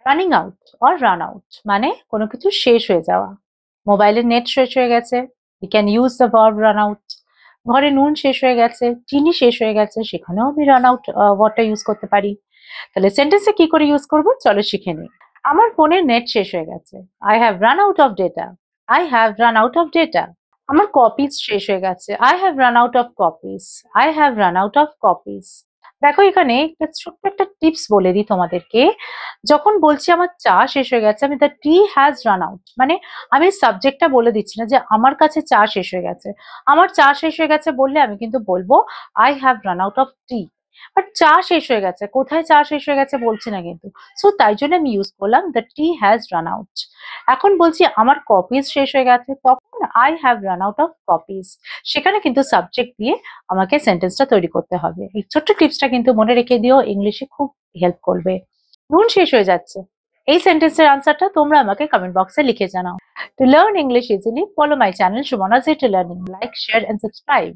Running out or run out মানে কোনো কিছু শেষ হয়ে যাওয়া। মোবাইলের নেট শেষ হয়ে গেছে, we can use the verb run out. ঘরে নুন শেষ হয়ে গেছে, চিনি শেষ হয়ে গেছে, সেখানেও আমি রান আউট ওয়ার্ডটা ইউজ করতে পারি। তাহলে সেন্টেন্সে কি করে ইউজ করব চলো শিখে নিই। আমার ফোনের নেট শেষ হয়ে গেছে, I have run out of data. I have run out of data. আমার কপিজ শেষ হয়ে গেছে, I have run out of copies. I have run out of copies. দেখো এখানে একটা ছোট্ট একটা টিপস বলে দিই তোমাদেরকে। যখন বলছি আমার চা শেষ হয়ে গেছে, আমি the T has run out মানে আমি সাবজেক্টটা বলে দিচ্ছি না যে আমার কাছে চা শেষ হয়ে গেছে। আমার চা শেষ হয়ে গেছে বললে আমি কিন্তু বলবো I have run out of T. But চা শেষ হয়ে গেছে, কোথায় চা শেষ হয়ে গেছে বলছি না কিন্তু। সো তাই জন্য আমি ইউজ করলাম the T has run out. এখন বলছি আমার কপিজ শেষ হয়ে গেছে, তখন I have run out of copies. সেখানে কিন্তু সাবজেক্ট দিয়ে আমাকে সেন্টেন্সটা তৈরি করতে হবে। এই ছোট্ট টিপসটা কিন্তু মনে রেখে দিও, ইংলিশে খুব হেল্প করবে। নুন শেষ হয়ে যাচ্ছে, এই সেন্টেন্সের আনসারটা তোমরা আমাকে কমেন্ট বক্সে লিখে জানাও। To learn English easily, follow my channel Shumana Z to Learning. Like, share and subscribe.